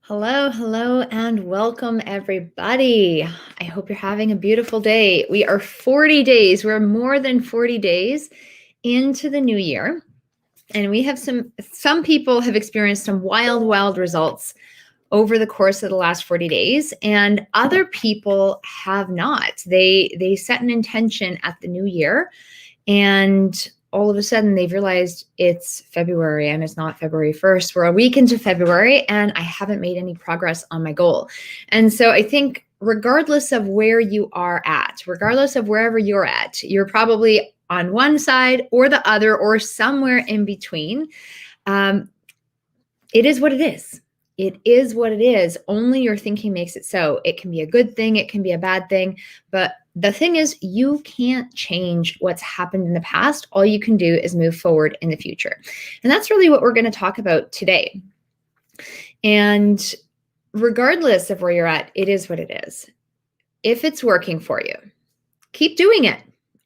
Hello, hello, and welcome everybody. I hope you're having a beautiful day. We are 40 days, we're more than 40 days into the new year. And we have some people have experienced some wild results over the course of the last 40 days, and other people have not. They set an intention at the new year, and all of a sudden they've realized it's February and it's not February 1st. We're a week into February and I haven't made any progress on my goal. And so I think regardless of where you are at, regardless of wherever you're at, you're probably on one side or the other or somewhere in between. It is what it is. It is what it is. Only your thinking makes it so. It can be a good thing. It can be a bad thing. But the thing is, you can't change what's happened in the past. All you can do is move forward in the future. And that's really what we're going to talk about today. And regardless of where you're at, it is what it is. If it's working for you, keep doing it.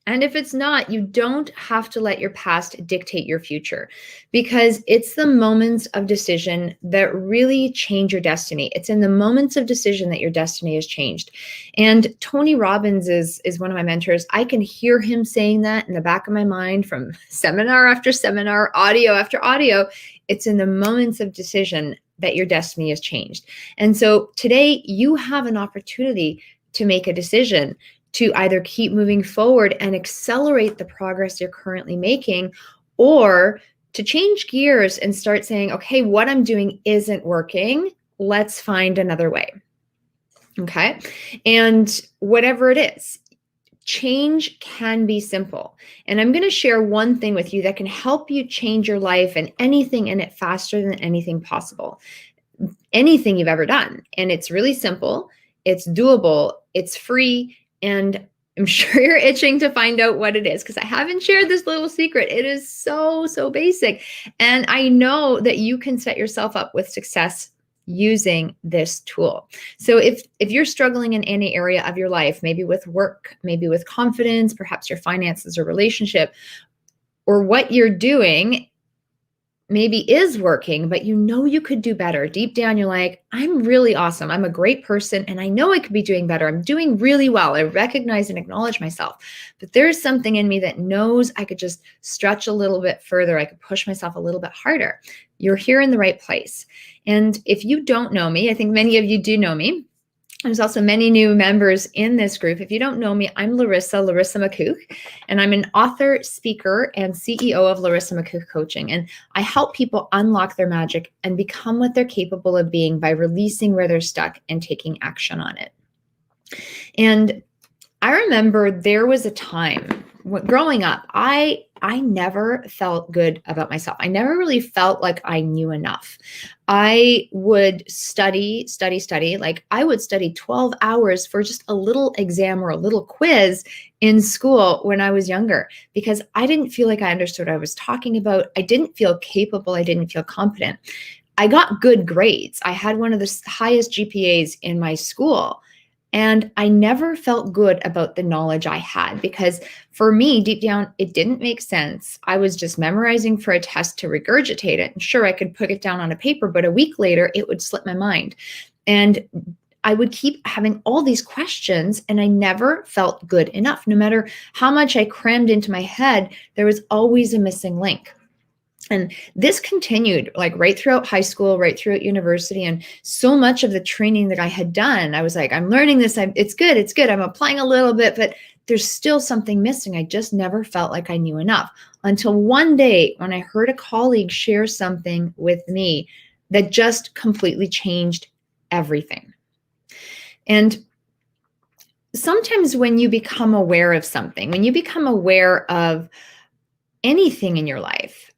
And if it's not, you don't have to let your past dictate your future, because it's the moments of decision that really change your destiny. It's in the moments of decision that your destiny is changed. And Tony Robbins is one of my mentors. I can hear him saying that in the back of my mind from seminar after seminar, audio after audio. It's in the moments of decision that your destiny is changed. And so today you have an opportunity to make a decision to either keep moving forward and accelerate the progress you're currently making, or to change gears and start saying, okay, what I'm doing isn't working. Let's find another way. Okay. And whatever it is, change can be simple. And I'm going to share one thing with you that can help you change your life and anything in it faster than anything possible, anything you've ever done. And it's really simple. It's doable. It's free. And I'm sure you're itching to find out what it is, because I haven't shared this little secret. It is so basic. And I know that you can set yourself up with success using this tool. So if you're struggling in any area of your life, maybe with work, maybe with confidence, perhaps your finances or relationship, or what you're doing maybe is working, but you know you could do better. Deep down, you're like, I'm really awesome. I'm a great person, and I know I could be doing better. I'm doing really well. I recognize and acknowledge myself. But there's something in me that knows I could just stretch a little bit further. I could push myself a little bit harder. You're here in the right place. And if you don't know me, I think many of you do know me. There's also many new members in this group. If you don't know me, I'm Larissa McCook, and I'm an author, speaker, and CEO of Larissa McCook Coaching. And I help people unlock their magic and become what they're capable of being by releasing where they're stuck and taking action on it. And I remember there was a time growing up, I never felt good about myself. I never really felt like I knew enough. I would study. Like I would study 12 hours for just a little exam or a little quiz in school when I was younger, because I didn't feel like I understood what I was talking about. I didn't feel capable. I didn't feel competent. I got good grades. I had one of the highest GPAs in my school. And I never felt good about the knowledge I had, because for me, deep down, it didn't make sense. I was just memorizing for a test to regurgitate it. And sure, I could put it down on a paper, but a week later, it would slip my mind. And I would keep having all these questions, and I never felt good enough. No matter how much I crammed into my head, there was always a missing link. And this continued like right throughout high school, right throughout university. And so much of the training that I had done, I was like, I'm learning this. It's good. I'm applying a little bit, but there's still something missing. I just never felt like I knew enough, until one day when I heard a colleague share something with me that just completely changed everything. And sometimes when you become aware of something, when you become aware of anything in your life,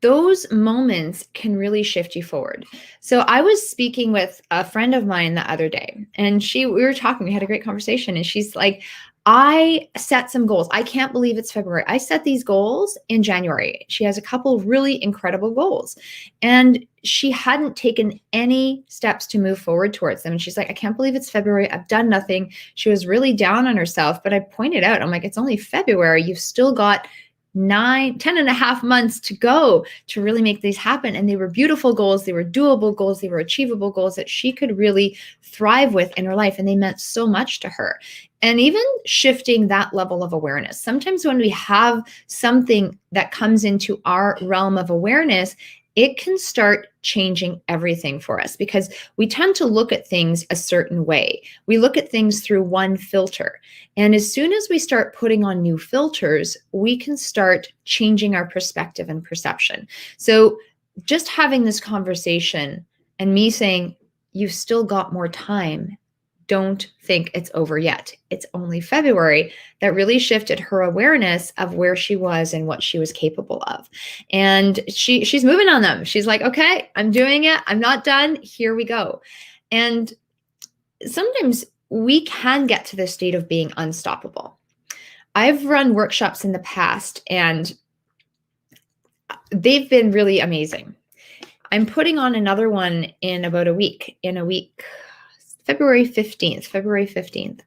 those moments can really shift you forward. So I was speaking with a friend of mine the other day, and we were talking, we had a great conversation, and she's like, I set some goals. I can't believe it's February. I set these goals in January. She has a couple of really incredible goals, and she hadn't taken any steps to move forward towards them. And she's like, I can't believe it's February. I've done nothing. She was really down on herself, but I pointed out, I'm like, it's only February. You've still got 10 and a half months to go to really make these happen. And they were beautiful goals. They were doable goals. They were achievable goals that she could really thrive with in her life. And they meant so much to her. And even shifting that level of awareness. Sometimes when we have something that comes into our realm of awareness, it can start changing everything for us because we tend to look at things a certain way. We look at things through one filter. And as soon as we start putting on new filters, we can start changing our perspective and perception. So just having this conversation and me saying, you've still got more time. Don't think it's over yet. It's only February. That really shifted her awareness of where she was and what she was capable of. And she's moving on them. She's like, okay, I'm doing it. I'm not done. Here we go. And sometimes we can get to the state of being unstoppable. I've run workshops in the past and they've been really amazing. I'm putting on another one in about a week. February 15th.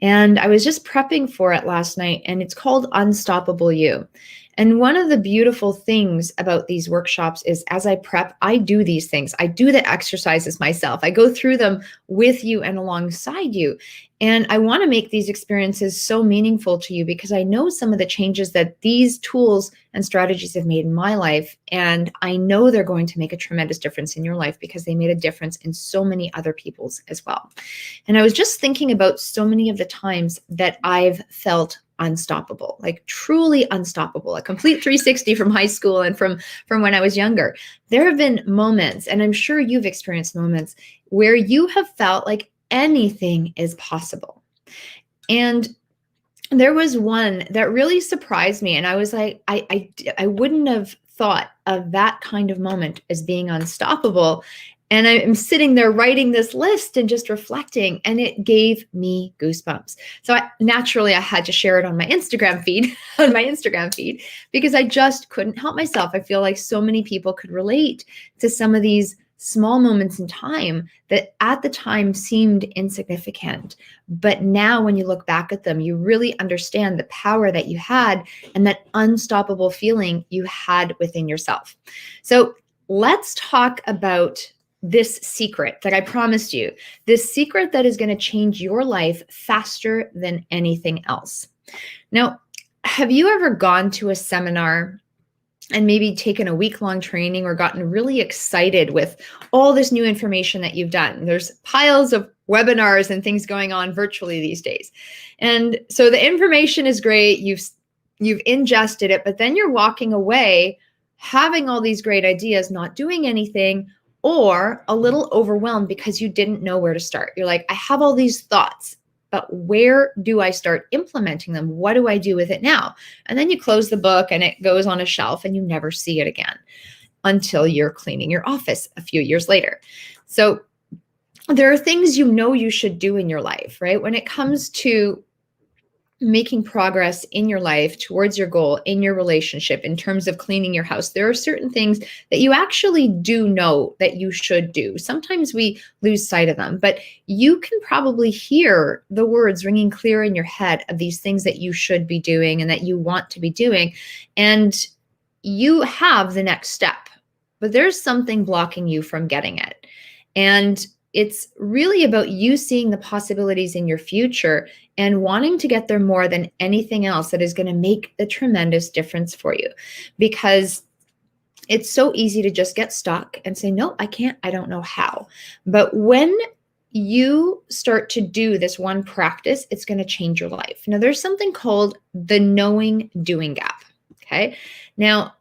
And I was just prepping for it last night, and it's called Unstoppable You. And one of the beautiful things about these workshops is as I prep, I do these things. I do the exercises myself. I go through them with you and alongside you. And I want to make these experiences so meaningful to you because I know some of the changes that these tools and strategies have made in my life. And I know they're going to make a tremendous difference in your life because they made a difference in so many other people's as well. And I was just thinking about so many of the times that I've felt unstoppable, like truly unstoppable, a complete 360 from high school and from when I was younger. There have been moments, and I'm sure you've experienced moments where you have felt like anything is possible. And there was one that really surprised me. And I was like, I wouldn't have thought of that kind of moment as being unstoppable. And I'm sitting there writing this list and just reflecting, and it gave me goosebumps. So I had to share it on my Instagram feed, because I just couldn't help myself. I feel like so many people could relate to some of these small moments in time that at the time seemed insignificant. But now when you look back at them, you really understand the power that you had and that unstoppable feeling you had within yourself. So let's talk about this secret that I promised you, this secret that is going to change your life faster than anything else. Now, have you ever gone to a seminar and maybe taken a week-long training or gotten really excited with all this new information that you've done? There's piles of webinars and things going on virtually these days. And so the information is great. You've ingested it, but then you're walking away having all these great ideas, not doing anything, or a little overwhelmed because you didn't know where to start. You're like, I have all these thoughts, but where do I start implementing them? What do I do with it now? And then you close the book and it goes on a shelf and you never see it again until you're cleaning your office a few years later. So there are things you know you should do in your life, right? When it comes to making progress in your life towards your goal, in your relationship, in terms of cleaning your house, there are certain things that you actually do know that you should do. Sometimes we lose sight of them, but you can probably hear the words ringing clear in your head of these things that you should be doing and that you want to be doing. And you have the next step, but there's something blocking you from getting it. And it's really about you seeing the possibilities in your future and wanting to get there more than anything else that is going to make a tremendous difference for you. Because it's so easy to just get stuck and say, no, I can't, I don't know how. But when you start to do this one practice, it's going to change your life. Now, there's something called the knowing doing gap. Okay. Now,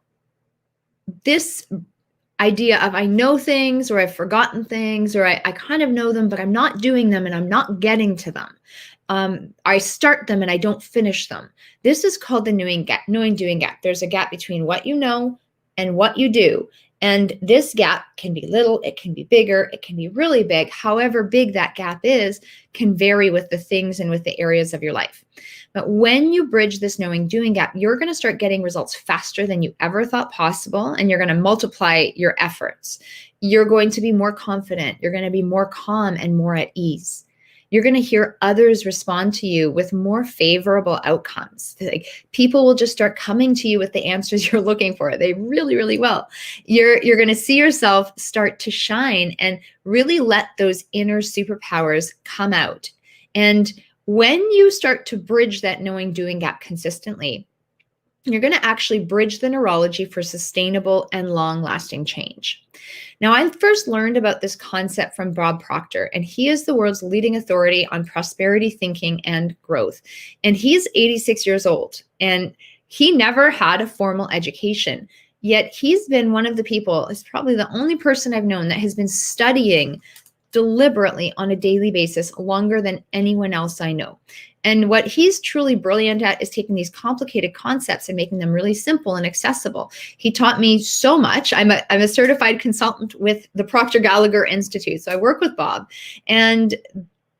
this idea of I know things or I've forgotten things or I kind of know them, but I'm not doing them and I'm not getting to them. I start them and I don't finish them. This is called the knowing doing gap. There's a gap between what you know and what you do. And this gap can be little, it can be bigger, it can be really big. However big that gap is can vary with the things and with the areas of your life. But when you bridge this knowing doing gap, you're going to start getting results faster than you ever thought possible. And you're going to multiply your efforts. You're going to be more confident. You're going to be more calm and more at ease. You're going to hear others respond to you with more favorable outcomes. Like, people will just start coming to you with the answers you're looking for. They really, really will. You're going to see yourself start to shine and really let those inner superpowers come out. And when you start to bridge that knowing doing gap consistently, you're going to actually bridge the neurology for sustainable and long-lasting change. Now, I first learned about this concept from Bob Proctor, and he is the world's leading authority on prosperity thinking and growth. And he's 86 years old, and he never had a formal education. Yet he's been one of the people, is probably the only person I've known that has been studying deliberately on a daily basis longer than anyone else I know. And what he's truly brilliant at is taking these complicated concepts and making them really simple and accessible. He taught me so much. I'm a certified consultant with the Proctor Gallagher Institute. So I work with Bob, and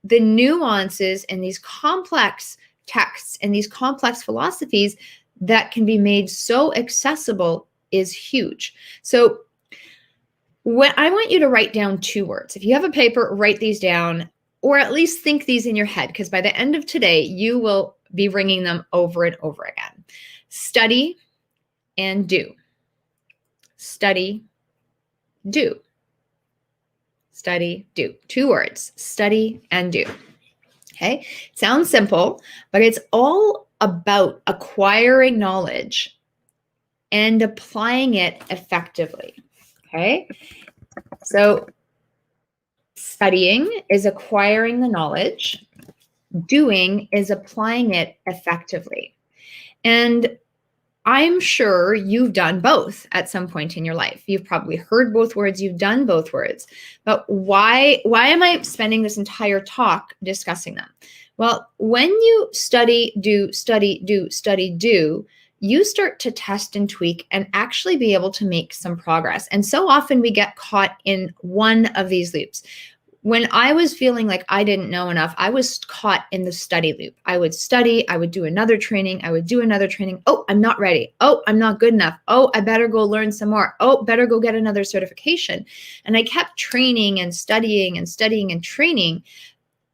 the nuances and these complex texts and these complex philosophies that can be made so accessible is huge. So when I want you to write down 2 words. If you have a paper, write these down, or at least think these in your head, because by the end of today, you will be ringing them over and over again. Study and do. Study, do. Study, do. 2 words, study and do. Okay, sounds simple, but it's all about acquiring knowledge and applying it effectively. Okay, so studying is acquiring the knowledge. Doing is applying it effectively. And I'm sure you've done both at some point in your life. You've probably heard both words, you've done both words. But why am I spending this entire talk discussing them? Well, when you study, do, study, do, study, do, you start to test and tweak and actually be able to make some progress. And so often we get caught in one of these loops. When I was feeling like I didn't know enough, I was caught in the study loop. I would study, I would do another training, I would do another training. Oh, I'm not ready. Oh, I'm not good enough. Oh, I better go learn some more. Oh, better go get another certification. And I kept training and studying and studying and training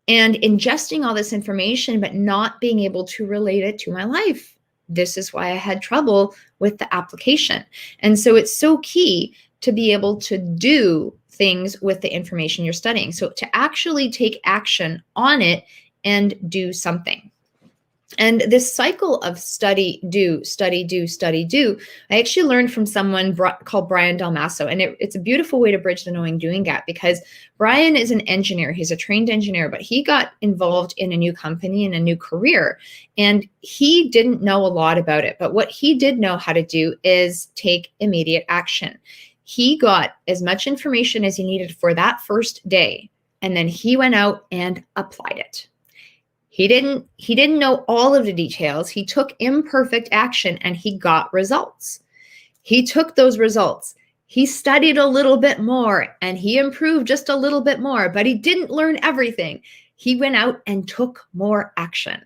and ingesting all this information, but not being able to relate it to my life. This is why I had trouble with the application. And so it's so key to be able to do things with the information you're studying. So to actually take action on it and do something. And this cycle of study, do, study, do, study, do, I actually learned from someone called Brian Dalmasso. And it's a beautiful way to bridge the knowing doing gap, because Brian is an engineer. He's a trained engineer, but he got involved in a new company and a new career. And he didn't know a lot about it. But what he did know how to do is take immediate action. He got as much information as he needed for that first day. And then he went out and applied it. He didn't know all of the details. He took imperfect action and he got results. He took those results. He studied a little bit more and he improved just a little bit more, but he didn't learn everything. He went out and took more action.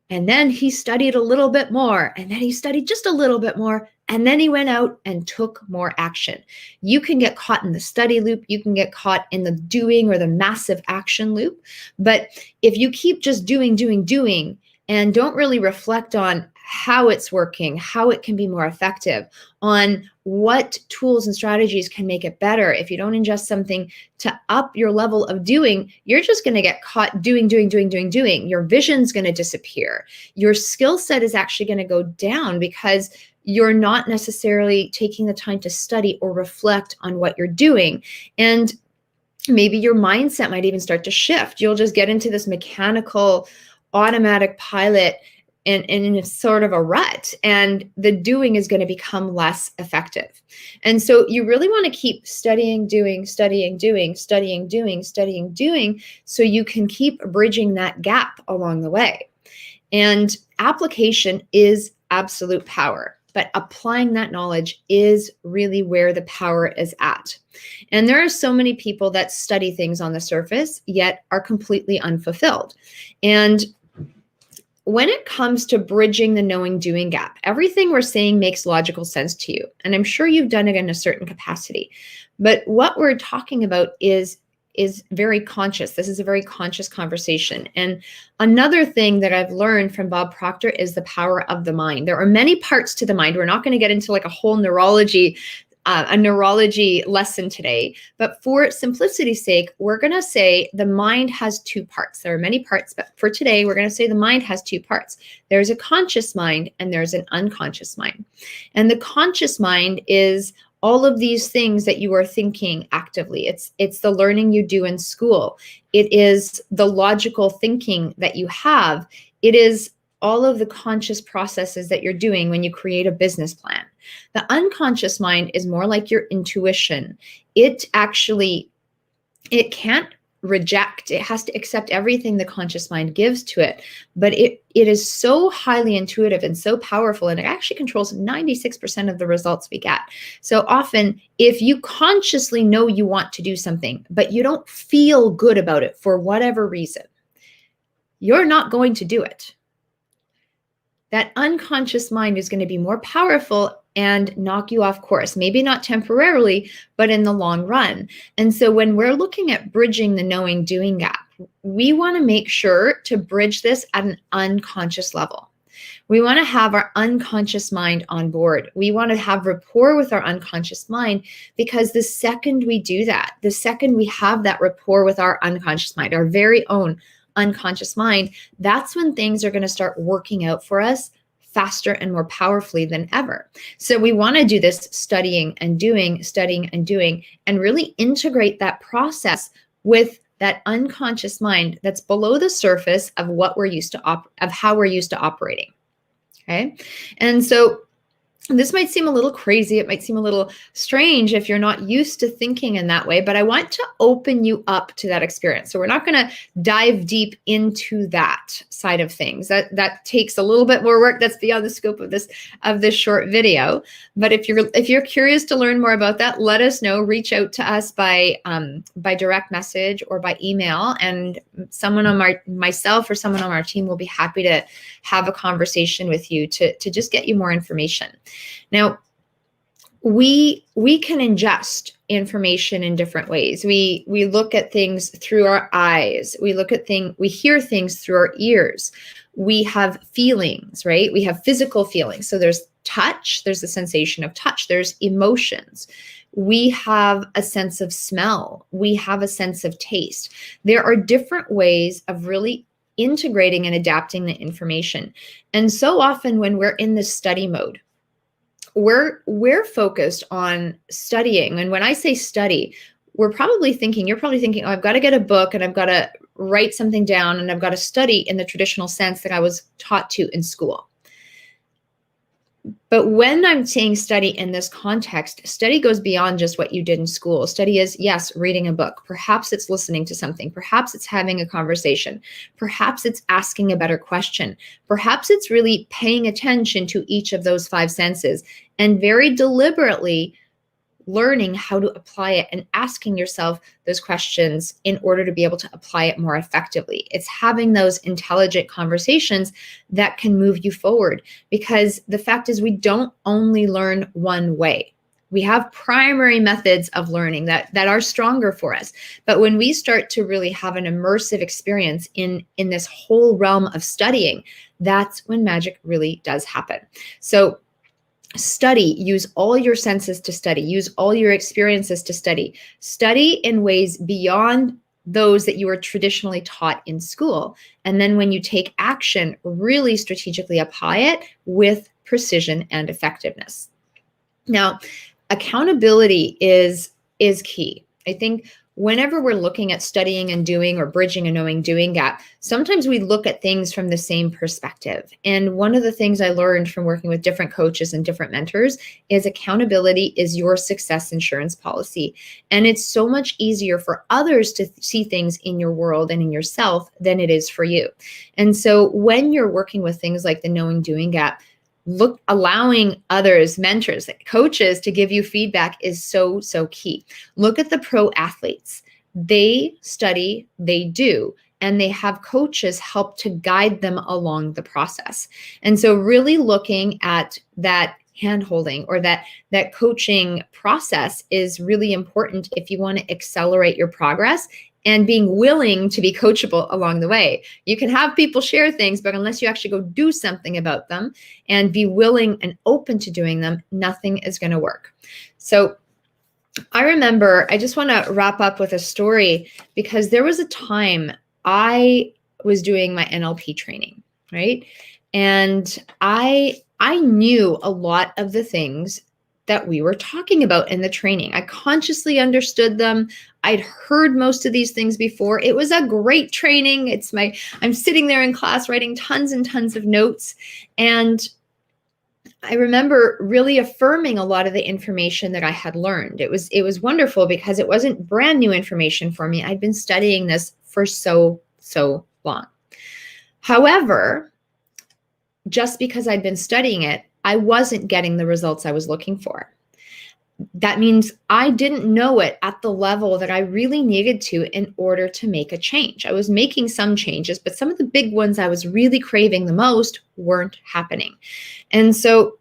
And then he studied a little bit more, and then he studied just a little bit more, and then he went out and took more action. You can get caught in the study loop. You can get caught in the doing or the massive action loop. But if you keep just doing, and don't really reflect on how it's working, how it can be more effective, on what tools and strategies can make it better. If you don't ingest something to up your level of doing, you're just going to get caught doing. Your vision's going to disappear. Your skill set is actually going to go down because you're not necessarily taking the time to study or reflect on what you're doing. And maybe your mindset might even start to shift. You'll just get into this mechanical, automatic pilot and it's sort of a rut, and the doing is going to become less effective. And so you really want to keep studying, doing, so you can keep bridging that gap along the way. And application is absolute power, but applying that knowledge is really where the power is at. And there are so many people that study things on the surface, yet are completely unfulfilled. And when it comes to bridging the knowing doing gap, everything we're saying makes logical sense to you. And I'm sure you've done it in a certain capacity. But what we're talking about is is very conscious. This is a very conscious conversation. And another thing that I've learned from Bob Proctor is the power of the mind. There are many parts to the mind. We're not going to get into like a neurology lesson today, but for simplicity's sake, we're going to say the mind has two parts. There are many parts, but for today, we're going to say the mind has two parts. There's a conscious mind and there's an unconscious mind. And the conscious mind is all of these things that you are thinking actively. It's the learning you do in school. It is the logical thinking that you have. It is all of the conscious processes that you're doing when you create a business plan. The unconscious mind is more like your intuition. It can't reject. It has to accept everything the conscious mind gives to it. But it is so highly intuitive and so powerful, and it actually controls 96% of the results we get. So often, if you consciously know you want to do something, but you don't feel good about it for whatever reason, you're not going to do it. That unconscious mind is going to be more powerful and knock you off course, maybe not temporarily, but in the long run. And so when we're looking at bridging the knowing doing gap, we want to make sure to bridge this at an unconscious level. We want to have our unconscious mind on board. We want to have rapport with our unconscious mind, because the second we do that, the second we have that rapport with our unconscious mind, our very own unconscious mind, that's when things are going to start working out for us faster and more powerfully than ever. So we want to do this studying and doing, and really integrate that process with that unconscious mind that's below the surface of what we're used to of how we're used to operating. Okay. And so this might seem a little crazy. It might seem a little strange if you're not used to thinking in that way, but I want to open you up to that experience. So we're not going to dive deep into that side of things. That takes a little bit more work. That's beyond the scope of this short video. But if you're curious to learn more about that, let us know. Reach out to us by direct message or by email, and myself or someone on our team will be happy to have a conversation with you to just get you more information. Now, we can ingest information in different ways. We look at things through our eyes. We hear things through our ears. We have feelings, right? We have physical feelings. So there's touch, there's the sensation of touch, there's emotions. We have a sense of smell. We have a sense of taste. There are different ways of really integrating and adapting the information. And so often when we're in this study mode, we're focused on studying. And when I say study, you're probably thinking, oh, I've got to get a book and I've got to write something down and I've got to study in the traditional sense that I was taught to in school. But when I'm saying study in this context, study goes beyond just what you did in school. Study is, yes, reading a book. Perhaps it's listening to something. Perhaps it's having a conversation. Perhaps it's asking a better question. Perhaps it's really paying attention to each of those five senses and very deliberately learning how to apply it and asking yourself those questions in order to be able to apply it more effectively. It's having those intelligent conversations that can move you forward, because the fact is we don't only learn one way. We have primary methods of learning that are stronger for us. But when we start to really have an immersive experience in this whole realm of studying, that's when magic really does happen. So study, use all your senses to study, use all your experiences to study in ways beyond those that you were traditionally taught in school. And then when you take action, really strategically apply it with precision and effectiveness. Now, accountability is key. I think whenever we're looking at studying and doing or bridging a knowing doing gap, sometimes we look at things from the same perspective. And one of the things I learned from working with different coaches and different mentors is accountability is your success insurance policy. And it's so much easier for others to see things in your world and in yourself than it is for you. And so when you're working with things like the knowing doing gap, allowing others, mentors, coaches to give you feedback is so key. Look at the pro athletes. They study, they do, and they have coaches help to guide them along the process. And so really looking at that hand holding, or that coaching process is really important if you want to accelerate your progress, and being willing to be coachable along the way. You can have people share things, but unless you actually go do something about them and be willing and open to doing them, nothing is going to work. So I remember, I just want to wrap up with a story, because there was a time I was doing my NLP training, right? And I knew a lot of the things that we were talking about in the training. I consciously understood them. I'd heard most of these things before. It was a great training. I'm sitting there in class writing tons and tons of notes. And I remember really affirming a lot of the information that I had learned. It was wonderful because it wasn't brand new information for me. I'd been studying this for so long. However, just because I'd been studying it, I wasn't getting the results I was looking for. That means I didn't know it at the level that I really needed to in order to make a change. I was making some changes, but some of the big ones I was really craving the most weren't happening. And so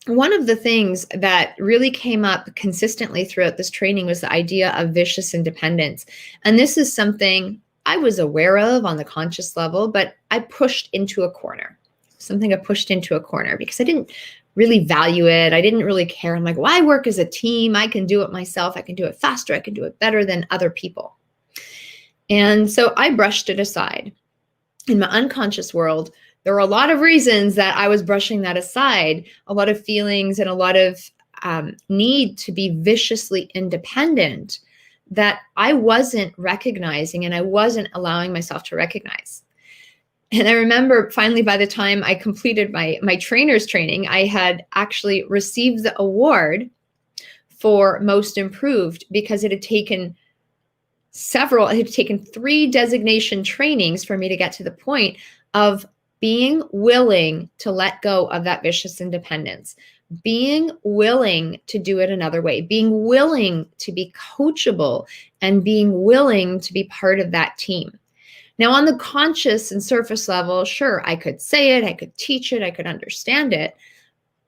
one of the things that really came up consistently throughout this training was the idea of vicious independence. And this is something I was aware of on the conscious level, but I pushed into a corner. Something I pushed into a corner because I didn't really value it. I didn't really care. I'm like, well, I work as a team. I can do it myself. I can do it faster. I can do it better than other people. And so I brushed it aside. In my unconscious world, there were a lot of reasons that I was brushing that aside, a lot of feelings and a lot of need to be viciously independent that I wasn't recognizing and I wasn't allowing myself to recognize. And I remember finally, by the time I completed my trainer's training, I had actually received the award for most improved, because it had taken 3 designation trainings for me to get to the point of being willing to let go of that vicious independence, being willing to do it another way, being willing to be coachable, and being willing to be part of that team. Now, on the conscious and surface level, sure, I could say it, I could teach it, I could understand it,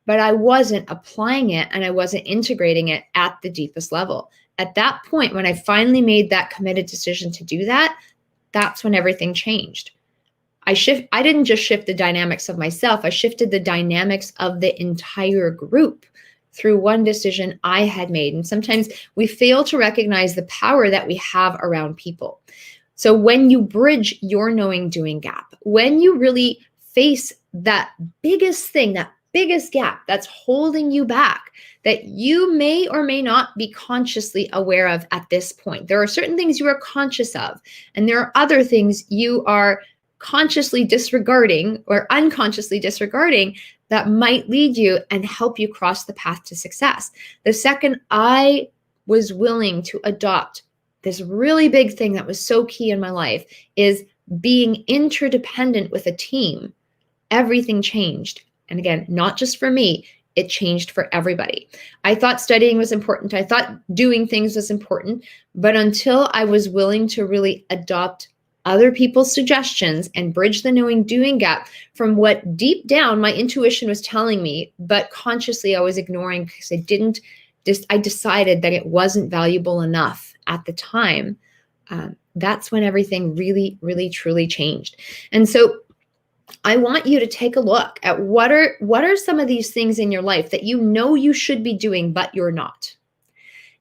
but I wasn't applying it and I wasn't integrating it at the deepest level. At that point, when I finally made that committed decision to do that, that's when everything changed. I didn't just shift the dynamics of myself, I shifted the dynamics of the entire group through one decision I had made. And sometimes we fail to recognize the power that we have around people. So when you bridge your knowing doing gap, when you really face that biggest thing, that biggest gap that's holding you back, that you may or may not be consciously aware of at this point. There are certain things you are conscious of, and there are other things you are consciously disregarding or unconsciously disregarding that might lead you and help you cross the path to success. The second I was willing to adopt this really big thing that was so key in my life is being interdependent with a team, everything changed. And again, not just for me, it changed for everybody. I thought studying was important. I thought doing things was important. But until I was willing to really adopt other people's suggestions and bridge the knowing doing gap from what deep down my intuition was telling me, but consciously I was ignoring because I decided that it wasn't valuable enough at the time, that's when everything really, really, truly changed. And so I want you to take a look at what are some of these things in your life that you know you should be doing, but you're not.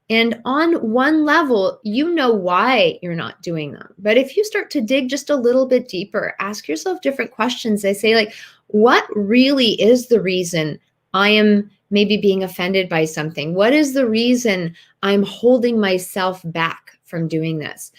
And on one level, you know why you're not doing them. But if you start to dig just a little bit deeper, ask yourself different questions. They say, like, what really is the reason I am maybe being offended by something? What is the reason I'm holding myself back from doing this?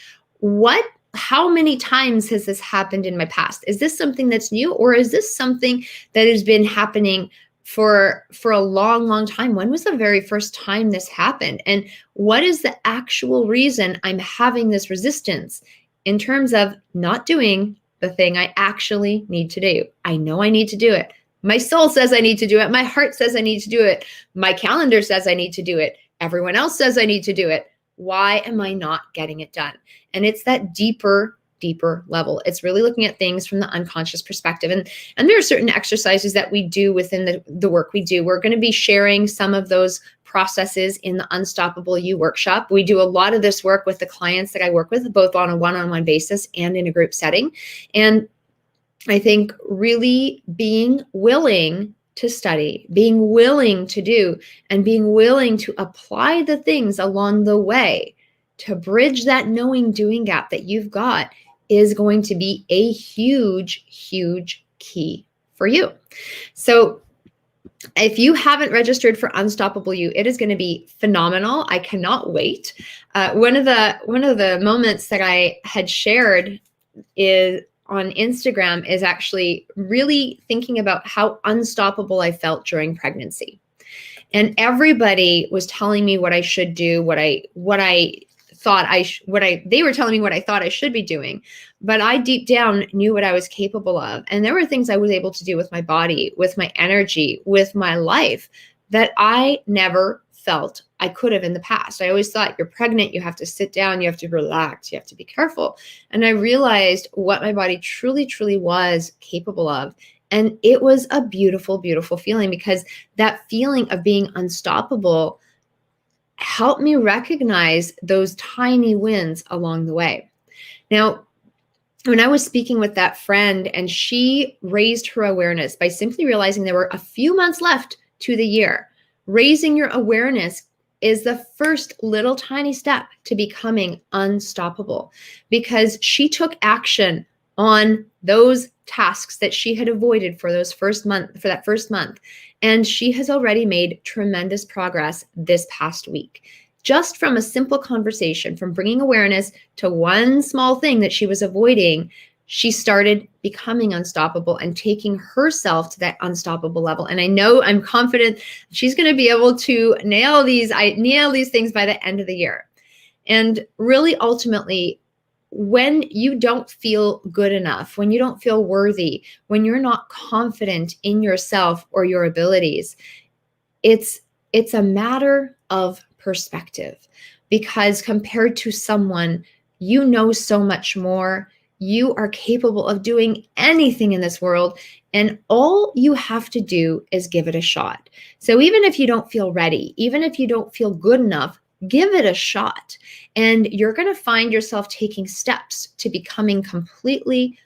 How many times has this happened in my past? Is this something that's new, or is this something that has been happening for a long, long time? When was the very first time this happened? And what is the actual reason I'm having this resistance in terms of not doing the thing I actually need to do? I know I need to do it. My soul says I need to do it. My heart says I need to do it. My calendar says I need to do it. Everyone else says I need to do it. Why am I not getting it done? And it's that deeper deeper level. It's really looking at things from the unconscious perspective. And there are certain exercises that we do within the work we do. We're going to be sharing some of those processes in the Unstoppable You workshop. We do a lot of this work with the clients that I work with, both on a one-on-one basis and in a group setting. And I think really being willing to study, being willing to do, and being willing to apply the things along the way to bridge that knowing doing gap that you've got is going to be a huge, huge key for you. So if you haven't registered for Unstoppable You, it is going to be phenomenal. I cannot wait. One of the moments that I had shared is on Instagram is actually really thinking about how unstoppable I felt during pregnancy. And everybody was telling me what I should do, they were telling me what I thought I should be doing, but I deep down knew what I was capable of. And there were things I was able to do with my body, with my energy, with my life that I never felt I could have in the past. I always thought, you're pregnant, you have to sit down, you have to relax, you have to be careful. And I realized what my body truly, truly was capable of. And it was a beautiful, beautiful feeling, because that feeling of being unstoppable helped me recognize those tiny wins along the way. Now, when I was speaking with that friend, and she raised her awareness by simply realizing there were a few months left to the year, raising your awareness is the first little tiny step to becoming unstoppable, because she took action on those tasks that she had avoided for that first month. And she has already made tremendous progress this past week. Just from a simple conversation, from bringing awareness to one small thing that she was avoiding, she started becoming unstoppable and taking herself to that unstoppable level. And I'm confident she's going to be able to nail these things by the end of the year. And really, ultimately, when you don't feel good enough, when you don't feel worthy, when you're not confident in yourself or your abilities, it's a matter of perspective. Because compared to someone, you know so much more. You are capable of doing anything in this world, and all you have to do is give it a shot. So even if you don't feel ready, even if you don't feel good enough, give it a shot, and you're going to find yourself taking steps to becoming completely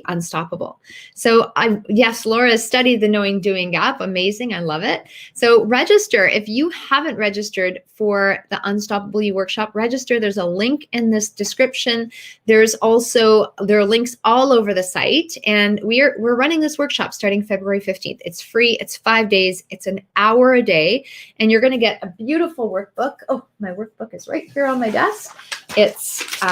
unstoppable. So yes, Laura studied the Knowing Doing Gap. Amazing. I love it. So register. If you haven't registered for the Unstoppable You workshop, register. There's a link in this description. There are links all over the site, and we're running this workshop starting February 15th. It's free. It's 5 days. It's an hour a day, and you're going to get a beautiful workbook. Oh, my workbook is right here on my desk. It's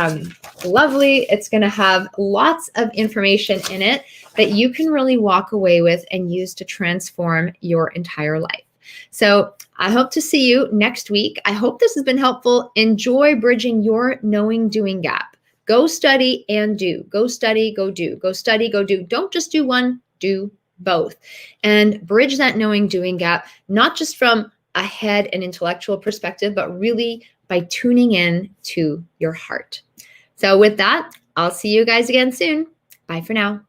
lovely. It's going to have lots of information in it that you can really walk away with and use to transform your entire life. So I hope to see you next week. I hope this has been helpful. Enjoy bridging your knowing doing gap. Go study and do. Go study, go do. Go study, go do. Don't just do one, do both. And bridge that knowing doing gap, not just from a head and intellectual perspective, but really by tuning in to your heart. So with that, I'll see you guys again soon. Bye for now.